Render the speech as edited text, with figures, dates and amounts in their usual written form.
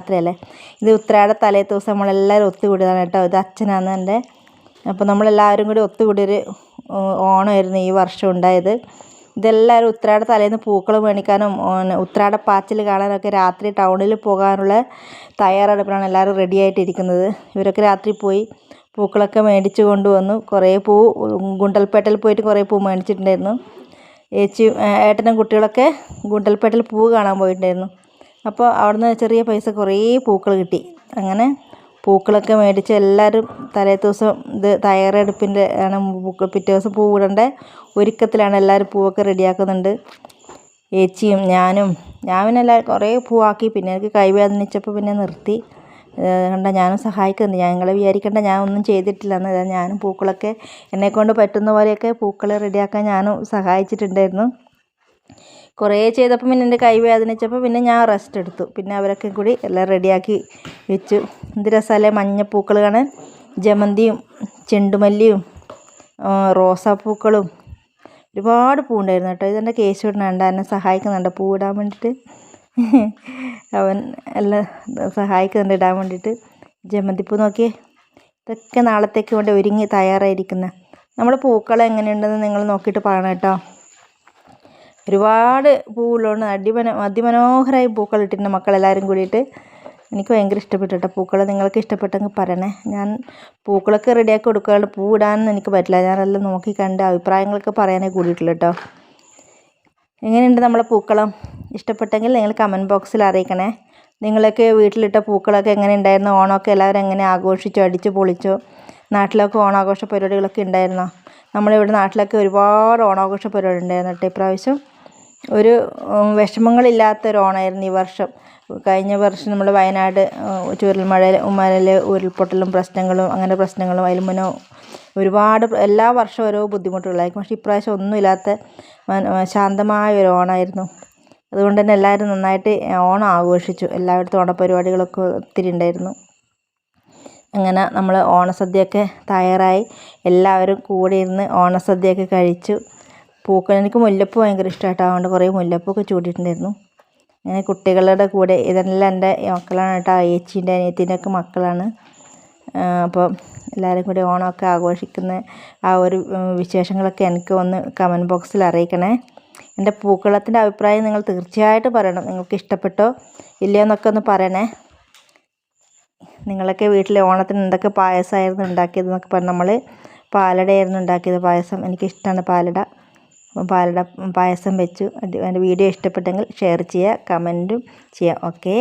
രാത്രിയല്ലേ. ഇത് ഉത്രാട തലേ ദിവസം നമ്മളെല്ലാവരും ഒത്തുകൂടിയതാണ് കേട്ടോ. ഇത് അച്ഛനാണ് എൻ്റെ. അപ്പോൾ നമ്മളെല്ലാവരും കൂടി ഒത്തുകൂടിയൊരു ഓണമായിരുന്നു ഈ വർഷം ഉണ്ടായത്. ഇതെല്ലാവരും ഉത്രാട തലേന്ന് പൂക്കൾ മേടിക്കാനും ഉത്രാട പാച്ചിൽ കാണാനൊക്കെ രാത്രി ടൗണിൽ പോകാനുള്ള തയ്യാറെടുപ്പിലാണ് എല്ലാവരും റെഡി ആയിട്ടിരിക്കുന്നത്. ഇവരൊക്കെ രാത്രി പോയി പൂക്കളൊക്കെ മേടിച്ച് കൊണ്ടുവന്നു. കുറേ പൂ ഗുണ്ടൽപേട്ടയിൽ പോയിട്ട് കുറേ പൂ മേടിച്ചിട്ടുണ്ടായിരുന്നു. ഏട്ടനും കുട്ടികളൊക്കെ ഗുണ്ടൽപേട്ടയിൽ പൂ കാണാൻ പോയിട്ടുണ്ടായിരുന്നു. അപ്പോൾ അവിടുന്ന് ചെറിയ പൈസ കുറേ പൂക്കൾ കിട്ടി. അങ്ങനെ പൂക്കളൊക്കെ മേടിച്ച് എല്ലാവരും തലേ ദിവസം ഇത് തയ്യാറെടുപ്പിൻ്റെ ആണ്. പിറ്റേ ദിവസം പൂ ഇടേണ്ട ഒരുക്കത്തിലാണ്. എല്ലാവരും പൂവൊക്കെ റെഡിയാക്കുന്നുണ്ട്. ഏച്ചിയും ഞാനും എല്ലാവരും കുറേ പൂവാക്കി. പിന്നെ എനിക്ക് കൈവേദനിച്ചപ്പോൾ പിന്നെ നിർത്തി. കണ്ട ഞാനും സഹായിക്കുന്നുണ്ട്. ഞങ്ങൾ വിചാരിക്കേണ്ട ഞാൻ ഒന്നും ചെയ്തിട്ടില്ലെന്ന്. ഞാനും പൂക്കളൊക്കെ എന്നെക്കൊണ്ട് പറ്റുന്ന പോലെയൊക്കെ പൂക്കൾ റെഡിയാക്കാൻ ഞാനും സഹായിച്ചിട്ടുണ്ടായിരുന്നു. കുറേ ചെയ്തപ്പോൾ പിന്നെ എൻ്റെ കൈ വേദനിച്ചപ്പോൾ പിന്നെ ഞാൻ റെസ്റ്റ് എടുത്തു. പിന്നെ അവരൊക്കെ കൂടി എല്ലാം റെഡിയാക്കി വെച്ചു. എന്ത് രസമല്ലേ മഞ്ഞപ്പൂക്കൾ കാണാൻ. ജമന്തിയും ചെണ്ടുമല്ലിയും റോസാപ്പൂക്കളും ഒരുപാട് പൂ ഉണ്ടായിരുന്നു കേട്ടോ. ഇതെൻ്റെ കേശുവിനുണ്ട്, എന്നെ സഹായിക്കുന്നുണ്ട് പൂ ഇടാൻ വേണ്ടിയിട്ട്. അവൻ എല്ലാം സഹായിക്കുന്നുണ്ട് ഇടാൻ വേണ്ടിയിട്ട്. ജമന്തിപ്പൂ നോക്കിയേ, ഇതൊക്കെ നാളത്തേക്ക് വേണ്ടി ഒരുങ്ങി തയ്യാറായിരിക്കുന്നത്. നമ്മൾ പൂക്കൾ എങ്ങനെയുണ്ടെന്ന് നിങ്ങൾ നോക്കിയിട്ട് പറയണം കേട്ടോ. ഒരുപാട് പൂവുള്ളതുകൊണ്ട് അതിമനോഹരമായി പൂക്കൾ ഇട്ടിട്ടുണ്ട് മക്കളെല്ലാവരും കൂടിയിട്ട്. എനിക്ക് ഭയങ്കര ഇഷ്ടപ്പെട്ടു കേട്ടോ പൂക്കൾ. നിങ്ങൾക്ക് ഇഷ്ടപ്പെട്ടെങ്കിൽ പറയണേ. ഞാൻ പൂക്കളൊക്കെ റെഡിയാക്കി കൊടുക്കാറുണ്ട്. പൂ ഇടാനൊന്നും എനിക്ക് പറ്റില്ല. ഞാനെല്ലാം നോക്കി കണ്ട് അഭിപ്രായങ്ങളൊക്കെ പറയാനേ കൂടിയിട്ടുള്ളൂ കേട്ടോ. എങ്ങനെയുണ്ട് നമ്മളെ പൂക്കളം? ഇഷ്ടപ്പെട്ടെങ്കിൽ നിങ്ങൾ കമൻറ്റ് ബോക്സിൽ അറിയിക്കണേ. നിങ്ങളൊക്കെ വീട്ടിലിട്ട പൂക്കളൊക്കെ എങ്ങനെ ഉണ്ടായിരുന്നു? ഓണമൊക്കെ എല്ലാവരും എങ്ങനെ ആഘോഷിച്ചോ, അടിച്ചു പൊളിച്ചോ? നാട്ടിലൊക്കെ ഓണാഘോഷ പരിപാടികളൊക്കെ ഉണ്ടായിരുന്നോ? നമ്മളിവിടെ നാട്ടിലൊക്കെ ഒരുപാട് ഓണാഘോഷ പരിപാടി ഉണ്ടായിരുന്നു കേട്ടോ. ഇപ്രാവശ്യം ഒരു വിഷമങ്ങളില്ലാത്തൊരു ഓണമായിരുന്നു ഈ വർഷം. കഴിഞ്ഞ വർഷം നമ്മൾ വയനാട് ചുരൽമലയിൽ ഉരുൾപൊട്ടലും പ്രശ്നങ്ങളും അങ്ങനെ പ്രശ്നങ്ങളും അതിൽ മുന്നേ ഒരുപാട് എല്ലാ വർഷവും ഓരോ ബുദ്ധിമുട്ടുകളായിരിക്കും. പക്ഷേ ഇപ്രാവശ്യം ഒന്നുമില്ലാത്ത ശാന്തമായ ഒരു ഓണമായിരുന്നു. അതുകൊണ്ട് തന്നെ എല്ലാവരും നന്നായിട്ട് ഓണം ആഘോഷിച്ചു. എല്ലായിടത്തും ഓണപരിപാടികളൊക്കെ ഒത്തിരി ഉണ്ടായിരുന്നു. അങ്ങനെ നമ്മൾ ഓണസദ്യയൊക്കെ തയ്യാറായി. എല്ലാവരും കൂടി ഇരുന്ന് ഓണസദ്യയൊക്കെ കഴിച്ചു. പൂക്കൾ എനിക്ക് മുല്ലപ്പൂ ഭയങ്കര ഇഷ്ടമായിട്ടോ. അതുകൊണ്ട് കുറേ മുല്ലപ്പൂക്കെ ചൂടിയിട്ടുണ്ടായിരുന്നു. അങ്ങനെ കുട്ടികളുടെ കൂടെ ഇതെല്ലാം എൻ്റെ മക്കളാണ് കേട്ടോ. ഏച്ചീൻ്റെ അനിയത്തിൻ്റെ ഒക്കെ മക്കളാണ്. അപ്പോൾ എല്ലാവരും കൂടി ഓണമൊക്കെ ആഘോഷിക്കുന്ന ആ ഒരു വിശേഷങ്ങളൊക്കെ എനിക്ക് ഒന്ന് കമൻറ്റ് ബോക്സിൽ അറിയിക്കണേ. എൻ്റെ പൂക്കളത്തിൻ്റെ അഭിപ്രായം നിങ്ങൾ തീർച്ചയായിട്ടും പറയണം. നിങ്ങൾക്ക് ഇഷ്ടപ്പെട്ടോ ഇല്ലയോ എന്നൊക്കെ ഒന്ന് പറയണേ. നിങ്ങളൊക്കെ വീട്ടിൽ ഓണത്തിന് എന്തൊക്കെ പായസമായിരുന്നു ഉണ്ടാക്കിയതെന്നൊക്കെ പറഞ്ഞ് നമ്മൾ പാലടയായിരുന്നു ഉണ്ടാക്കിയത് പായസം. എനിക്കിഷ്ടമാണ് പാലട. അപ്പം പാലട പായസം വെച്ചു. എൻ്റെ വീഡിയോ ഇഷ്ടപ്പെട്ടെങ്കിൽ ഷെയർ ചെയ്യുക, കമൻറ്റും ചെയ്യുക. ഓക്കേ.